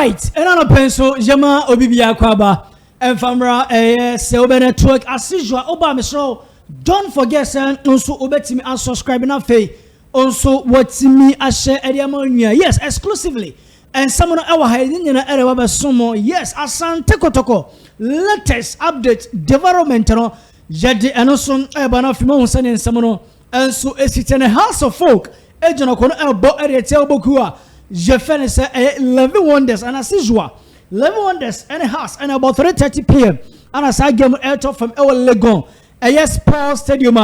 Right, and on a pencil, Jama Obibia Kwaba, and Famra, Silver Network, as usual, Obama show. Don't forget, son, also obey me and subscribe na fe. Also, what's me I share Ediamonia. Yes, exclusively. And someone our hiding in the area of Sumo. Yes, Asante Kotoko. Latest update, development, Jadi and also Ebana Fimo and Samono. And so it's in a house of folk. Ejano kono elbo area telbokua. Jefene say 11 wonders and as usual 11 wonders and a house and about 3:30 p.m. and as I game out from our Legon yes Sports Stadium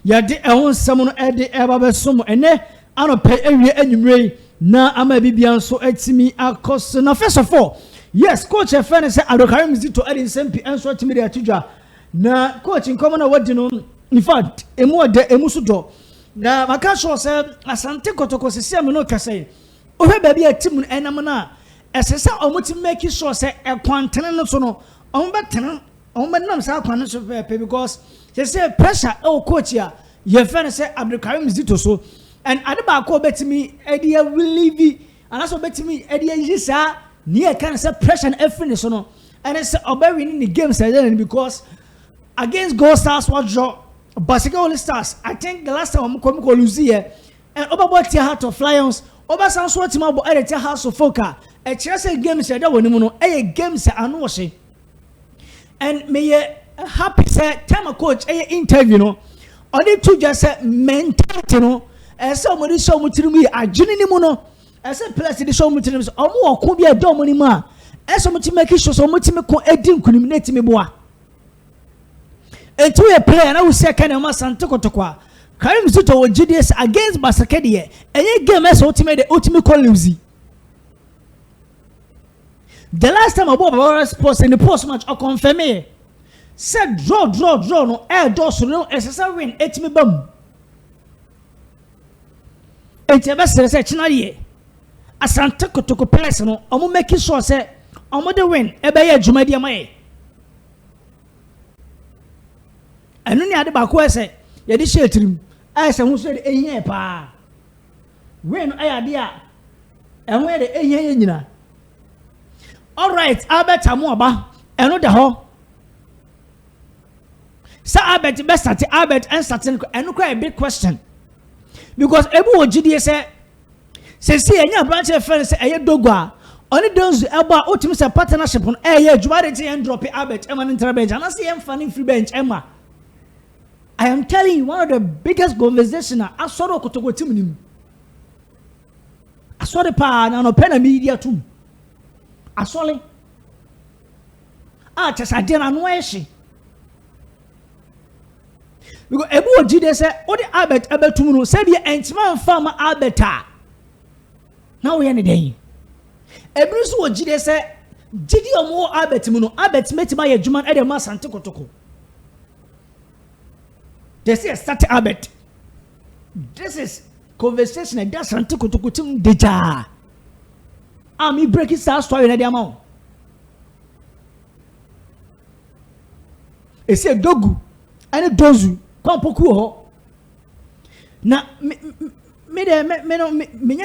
yadi ehon samono ede ebabe somo ene ano pay area enyumre na ama bibian so etimi akos na first of all yes coach Jefene say adokarim zito ede nsempi enso etimi de atudwa na coach nkomo na wadi no in fact emu de emu so do na maka show say Asante Kotoko sisi am no kase ohe baby a team enam na esesa omuti make sure say e kwantene no so no ombetene ombetene say kwan so pepe because they say pressure e coach ya ye fan say Abdulkarim Zito so and adeba ko betimi e dey relieve and also betimi e dey yisa near can say pressure and everything so no and it's obe winning the game say because against Gold Stars what draw Basketball Stars I think the last time we come lose here and over the Heart of Lions Oba san so team abo edit house of foka e kire say games e da woni mu no e games anu wo hye and me happy say time coach e interview no odi to just say mentality no e say o mo di show mu tirimu yi agene ni mu no e say plus di show mu tirimu so o mo ko bi e do mo ni mu a e so mo ti make sure so mo ti me ko edi nkunim na ti me boa enti we player na we say kan ma Asante Kotoko Karim Zito with GDS against Basakedi. And game as ultimate call losing. The last time I bought our sports in the post match, I confirm said draw, no air doors, no SSR win, 8 me bum. It's a best research, not ye. Asante Kotoko personal, I'm making sure, say, I'm going to win, Ebay Jumadia May. And then the other back where say, you did share to him. I said, who said, eh, pa. When I idea, and where the eh, all right, I bet I'm more about another hall. So I bet the best at I bet and certain and quite a big question because everyone GDS say, see, and your branch of friends say, a dogwa only those about ultimate partnership on air, duality and drop it. I bet Emma interbench, and I see him funny free bench, Emma. I am telling you, one of the biggest conversations I saw the Kotoko team. I saw the power and open media too. I saw it. I just I didn't know she. Because everyone did say, "Oh, the Albert tomorrow." Say the entire farmer Alberta. Now we are in the day. Everyone did say, "Did you more Albert tomorrow?" Albert met my Juman at the Asante Kotoko. They say start Albert. This is conversation and that's Asante Kotoko team deja. Me breaking star story na the amount. It say dogu and dozu kwampoku ho. Na me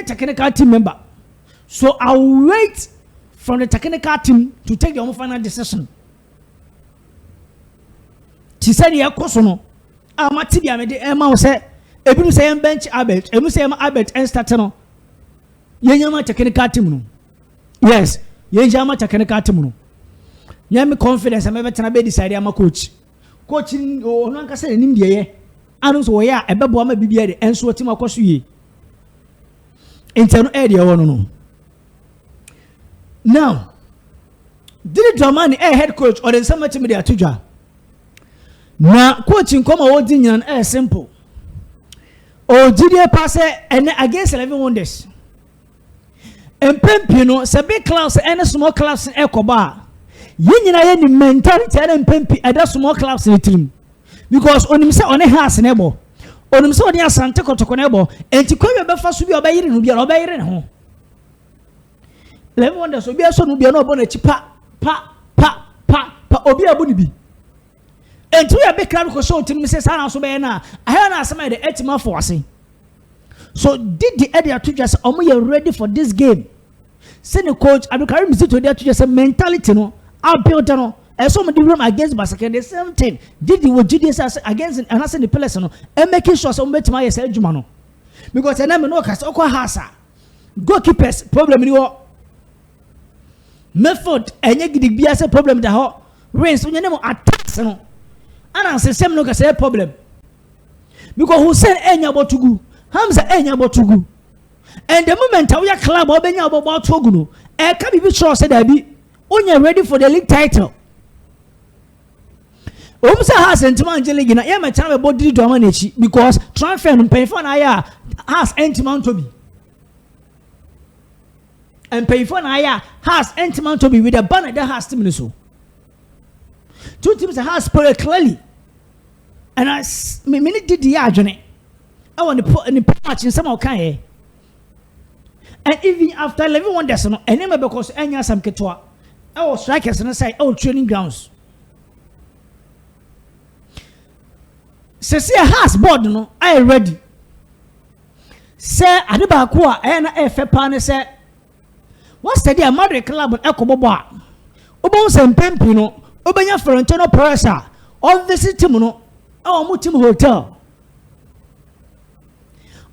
technical team member. So I'll wait from the technical team to take their own final decision. She said yeah koso Amatibia me de Emma say ebi say bench Albert ebi say Albert and start no yenyama technical team no yes yenyama technical team no nyame confidence am be tena be decide am coach no anka say nim de ye anu so ya ebebo am bibia de enso team akoso ye intern area wono no now did Dramani head coach or the summer team de atudwa na coaching come out in simple. Oh, GDA pass and against 11 wonders. And Pempino, it's a big class and a small class in Ecobar. You know, any mentality and Pempi at that small class in the team. Because on himself on a house in Ebo, on himself near Asante Kotoko, and to come back first to be obeying, will be obeying home. 11 wonders will be also no be no bonnet, pa, Obia Bunibi. And to a big crowd could show to Mrs. Hannah Sobena. I had asked my the 8 months for us. So did the area to just you ready for this game? Send the coach Abdulkarim Misi to there to just a mentality no built no some of the room against Basaka the same thing did the GDS against and as the players no and making sure some bet my say adwuma no because I never know cause Aquah has goalkeepers problem ni wo method enye gidi bia say problem da ho rains onye name attacks no ana say same no cause problem because Hussein enya botugu Hamza enya botugu and the moment we are club obenya about togu no e ka bibi sure say that be onye ready for the league title Omsa has entima angele gina ya me chana be body do amana echi because transfer no pay for na ya has entima to be and pay for na ya has entima to be with the banner that has team so two teams has play clearly and I me did the adwene I want to put in the match in some okay and even after 11 wonders no enema because enya sam ketwa I was strikers and say training grounds say has board no I ready say adeba ko a na efe pa ne say what study a Madrid club ekobobo a obon sem pempi no obenya Florentino Perez a on visit team no mu team hotel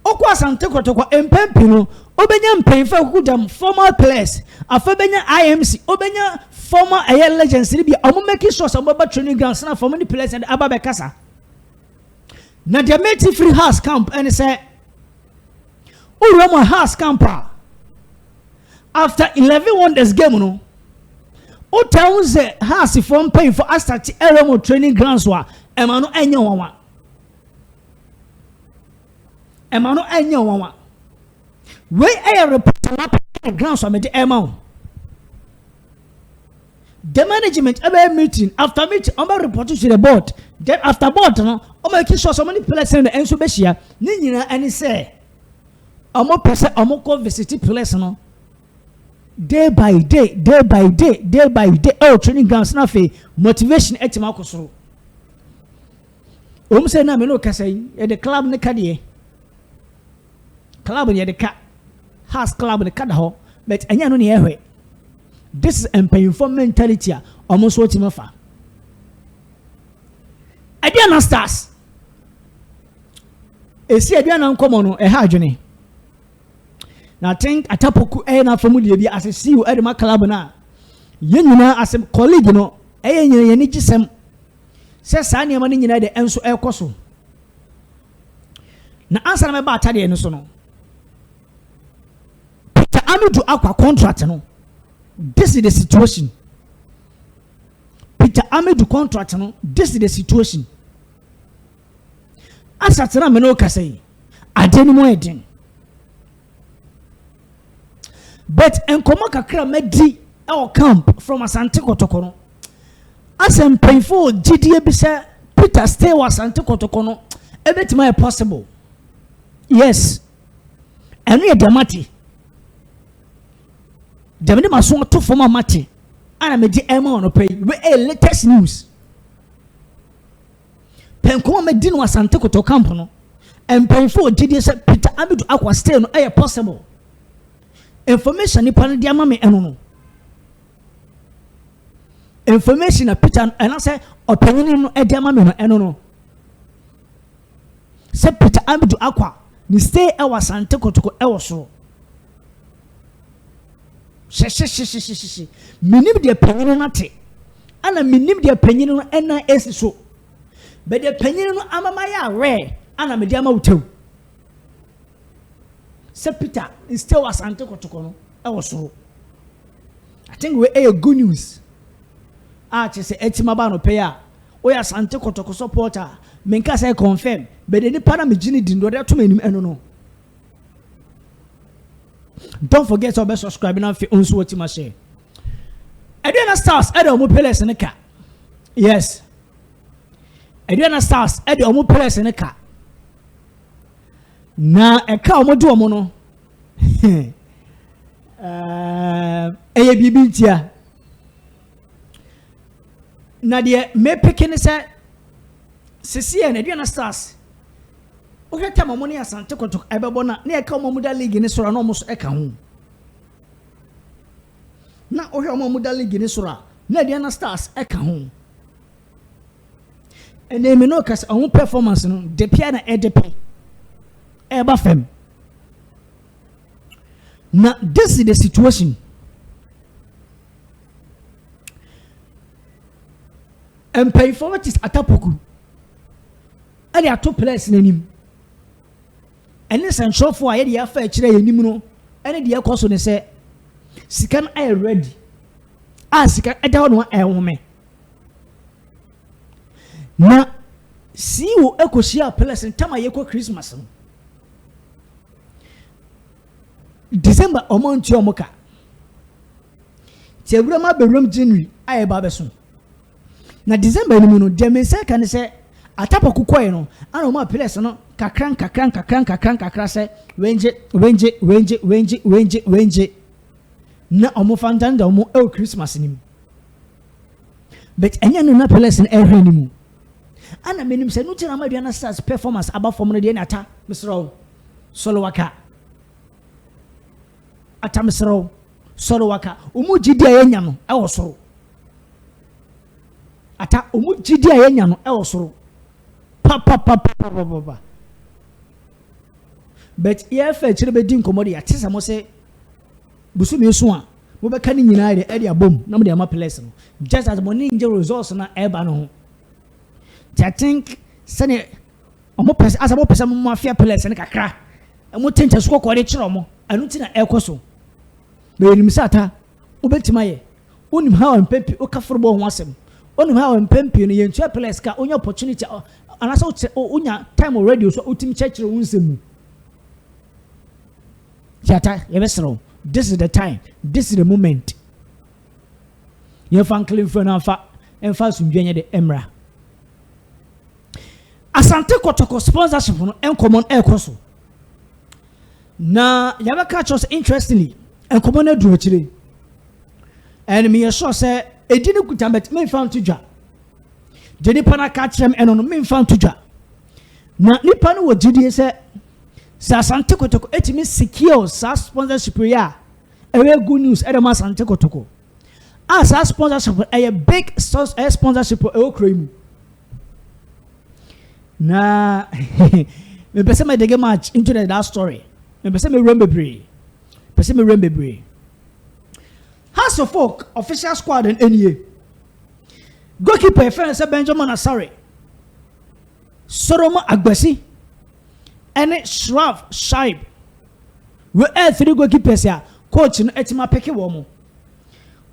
okwa Asante Kotoko empempi no obenya mpemfa kudam former players afa benya IMC obenya former legends bi omo make sure some training grounds na for many players and ababe kasa na the mate free house camp and say Urama house camper after 11 wonders game no o town say house from pay for Asante Eremo training grounds wa emano enya wanwa we report na grounds wa me de ema the management about meeting after meeting I'm report to the board then after board no I'm making sure so many players in the enso behia ni nyina ani say I'm person I'm go visit players no day by day training grounds na fe motivation etima akosoro say na me no kasa yi the club ne ka de club ne de ka has club ne ka da ho but anya no ne ehwe. This is empowering mentality almost what you fa. Adiana stars. Esi adiana nkomo no e ha adwene. Na think atapoku na family bi as see you at my club na. Ye nyina as colleague no e nyina ye ni gisem. Se sa ne ma ni nyina de enso e koso. Na answer me ba atade no so no. Peter Amidu Aquah contract no. This is the situation. Peter Amidu contract no. This is the situation. Asatena me no kase. Adeni mo eden. But enkomo kakra medi our camp from Asante Kotoko no. Asem painful GDA bi say Peter stay was Asante Kotoko no. Everything possible. Yes. And we demati. Demade maso to former mati. Ana me di ema on pay. We latest news. Penko me di no Asante Kotoko camp no. And painful GDA say Peter Amidu Aquah stay no possible. Information ni pan dia ma me eno no. Information na Peter and I say opinion no dia ma me no eno no. Say Peter Amidu Aquah ni stay e was Asante Kotoko e wo so. She. Minim de opinion na te. Ana minim de opinion no ena esi so. But the opinion no amama ya rare ana me dia ma wutew. Say Peter is still Asante Kotoko no e wo so. I think we a good news. Che say etima ba no pay a we Asante Kotoko supporter menka say confirm but the nipa na me gini din do to menim eno no. Don't forget to subscribe now for unso what you share. Adriana Stars e de omo players ne ka. Yes. Adriana Stars e de omo players ne ka. Na e ka omo do omo no. Eye bibi ntia. Na de me peke ne se sisi e na Adriana Stars. O heta mo ne Asante Kotoko ebebo na e ka mo da league ne soro na mo so e ka ho. na ohwe omo muda league ni sora na dia na stars eka ho ene me no kas on performance no de pia na edep eba fam na this is the situation and pay for what is atapoku ade ato place nanim ene central for aye dia fa kire yanim no ene dia koso ne se sika na aye ready sika eda ho no ehome na si wo ekosia place ntama ye ko Christmas no December omonti omoka tiewura ma bewram January aye ba beso na December ni mu no de me se kan se atapoku koye no ana mo place no kakran se wenje na omo fantanda omo Christmas ni mu but enya no na place no ehwe ni mu ana menim se no tira ma bia na stars performance aba form no de na ata misro solo waka ata misro solo waka omo gidi ayenya no e wo soro ata omo gidi ayenya no e wo soro pa but ye fa chire be din komodi ya tisa mo se busumi so a mo be ka ni nyina ide e dia bom na mo de ma place no just as money nje results na e ba no ho I think sene omo pese as abo pese mo afia place ne kakra e mo tenche so ko de chiro mo anu ti na e koso be nim sata obetima ye onim ha on pempi o ka forbo ho asem onim ha on pempi no ye ntua place ka onya opportunity anasa onya time already so otim chechire wunsemu yata ye besro this is the time this is the moment ye fan clean for na fa emfa sundwenye de emra Asante Kotoko sponsorship no encommon ekoso na yabaka chose interestingly encommon na duro chire and me sure say edini kutambet me found to dwa de nipa na ka kyerem eno no me found to dwa na nipa no wogidi say Asante Kotoko etimi secure sa sponsorship ya ewe good news edema Asante Kotoko as a sponsorship a big sponsorship e kremu na me pese me dege match into that story me pese me remember bre House of Folk official squad and NA goalkeeper friend say Benjamin Asare Soromo Agbesi and Shraf Shaib we all three goalkeepers ya coach no etima peke wo mo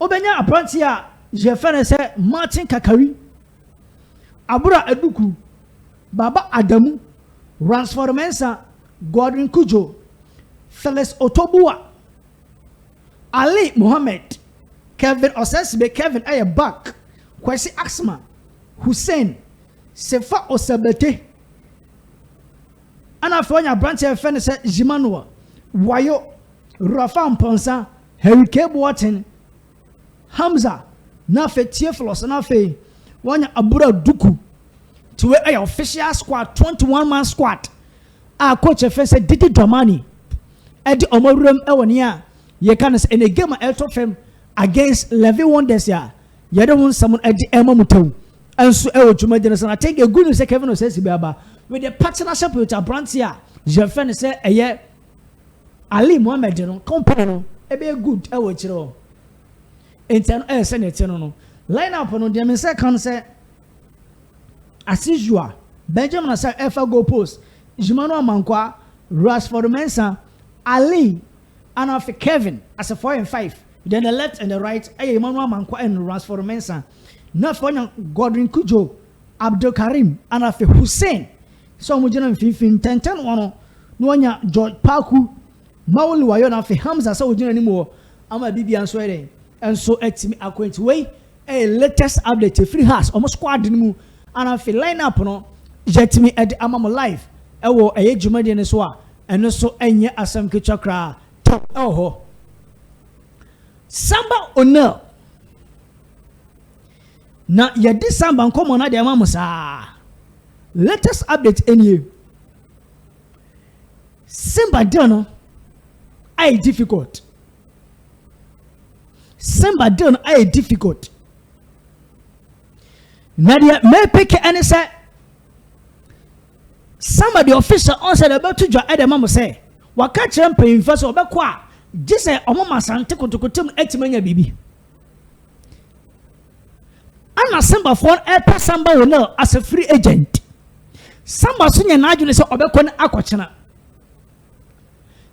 obenya apprenti a je friend say Martin Kakari Abura Eduku Baba Adamu, Ransford Mensa, Gordon Kujo, Felis Otobua, Ali Mohammed, Kevin Osesibe, Kevin Ayabak, Kwesi Axma, Hussein, Sefa Osabete, Anafonya Branch Fenesa Jimanua, Wayo, Rafa Mponsa, Harry K. Watson, Hamza, Nafe Tiefelos, Nafe, Wanya Abura Duku. To a official squad 21-man squad coach say Didi Dramani Eddie Omorum Ewania ye can in a game of fame against Levy Wonders ya ye don't want someone Eddie Emma Mutu and so Juma I take a good news Kevin says Baba with the partnership with a branch here Jeffen say a year Ali Mohammed company e be good e wo chiro intern senate no line up no dem say kan say as usual Benjamin Asare Alpha goal post Jumano Amankwa Rashford Mensah Ali and after Kevin as a 4 and 5 then the left and the right Emmanuel Amankwa and Rashford Mensah not for Gordon Kujo Abdul Karim and after Hussein so mo jena 15 10 one no nya George Paku Mawuli wayo na after Hamza so jena ni mo ama bibi anso ere enso etimi akwenti wey a latest update free house almost squad ni mu and I feel line up no jet me at amamo life ewo eye dwumade ne so a eno so enye asam kechakra top ho Samba Onel na yedi Samba nkomo na de amamo sa latest update any Samba dono ai difficult Samba deal no ay difficult. Nadia me pick any say somebody official on said about to join the mama say waka champion first obekwa just say omo Asante Kotoko tem etimanya bibi. Ana Samba for a Samba will know as a free agent. Samba sunya na adwene say obekwa na akwachena.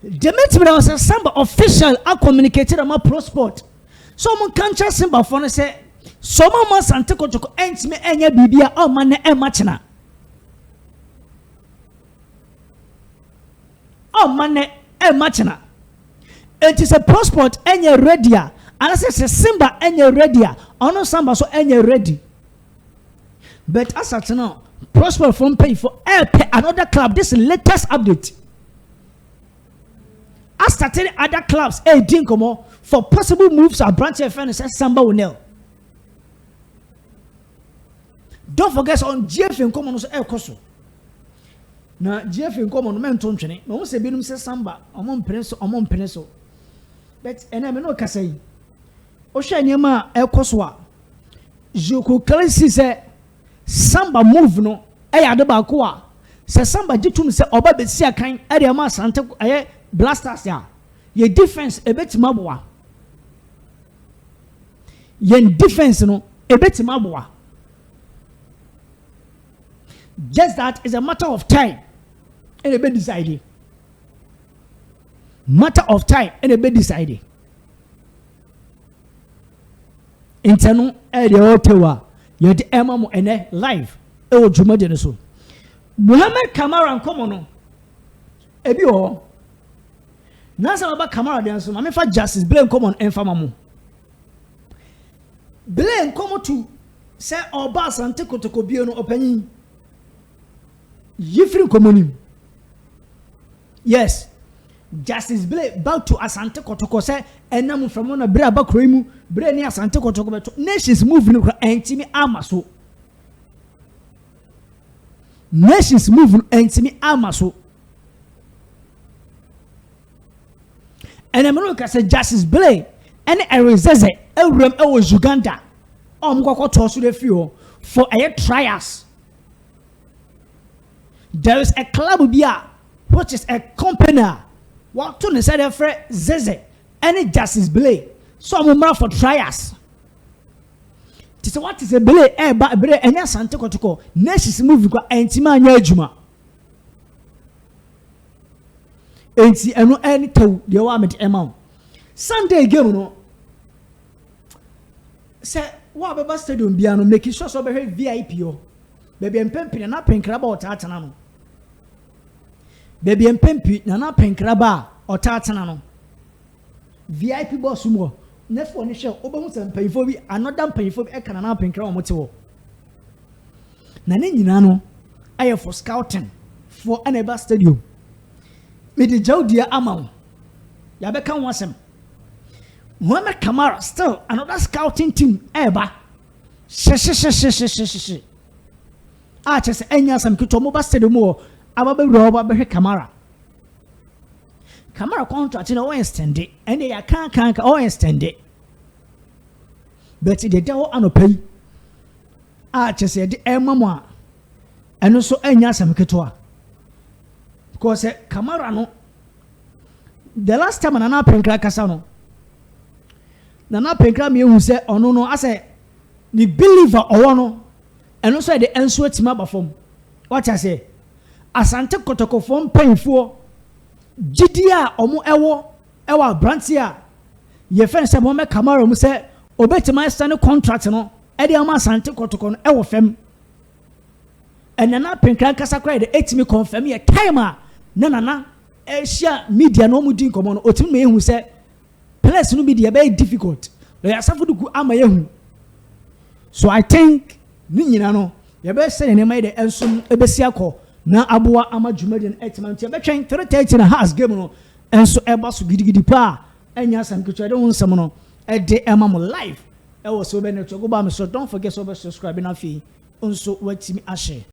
The meeting was a Samba official I communicated about pro sport. So mon kancha Samba for say so mama Asante Kotoko entime enya bibia o man e machena. O man e machena. It is a pro sport enya ready. And I say Samba enya ready. Ono Samba so enya ready. But as at now, pro sport from pay for another club. This is the latest update. I started other clubs dinkomo for possible moves at branch FN says Samba will know. Don't forget on GF in common koso. Now GF in common men ton training. No say binum say Samba among peneso. But and I no kasai. Osha nyama koso. Joko Kalisi say Samba move no adeba ko a say Samba jitum say oba be sia kan ade ma Asante Blasters ya ye defense ebetima boa yen defense no ebetima boa. Just that is a matter of time and a bit decided. Matter of time and a bit decided. Internal area otewa ye de emamo ene live e wo dwuma de so Muhammad Kamara nkomo no ebi o nasa ba Kamara de so ma me fa justice blame common enfama mo blame nkomo to say oba Asante Kotoko bio no opanyin yifrin komonim. Yes, justice blame about to Asante Kotoko say enam from on bra ba kroimu bra ni Asante Kotoko beto nations move no entimi amaso nations move no entimi amaso and America say justice blame any erezeze ewrem ewo Uganda omkoko to so de fi for a trials. There is a club here which is a company. What to say the friend Zeze any justice blame so I'm for trials. This what is a blame but blame any Asante Kotoko nations move go entima anya adwuma enti eno any taw de wa met emam Sunday game no say wa baba stadium bia no make sure so be VIP yo baby empempi na penkraba otatana no baby empempi na penkraba otatana no VIP boss mo na for ni share obahu sampanyfo bi another mpanyfo bi e kana na penkraba mo te wo na ne nyina no aye for scouting for aneba stadium me the jaudia amount ya be kan wasem Muhammad Kamara still another scouting team eba she just enya sam kito mo ba stadium o ababe roba be Kamara contract na o extend it and ya kan o extend it but the dawo anopai just the emamo eno so enya sam kito a because Kamara no the last time na penkra kasa no na penkra me hu se ono no ase ni believer owo no eno so de enso atima ba fom what I say Asante Kotoko fom panfo gidia omo ewo branch a ye fen se mo me Kamara mu se obetima stand contract no e de ama Asante Kotoko no ewo fem enana penkra kasa kwa de etimi confirm ye time a na Asia media no mu din komo no otimi me hu se place no media very difficult ya safudu ku ama yehu so I think ni nyina no ye be say ne mai de enso ebesi akọ na aboa ama dwumadian etmanti be twen 3:30 na has game no enso eba so gidigidi pa enya sam kecho de wonsam no e de ema mo live e wo so be network go ba me so don't forget so be subscribe na fi onso watimi ahye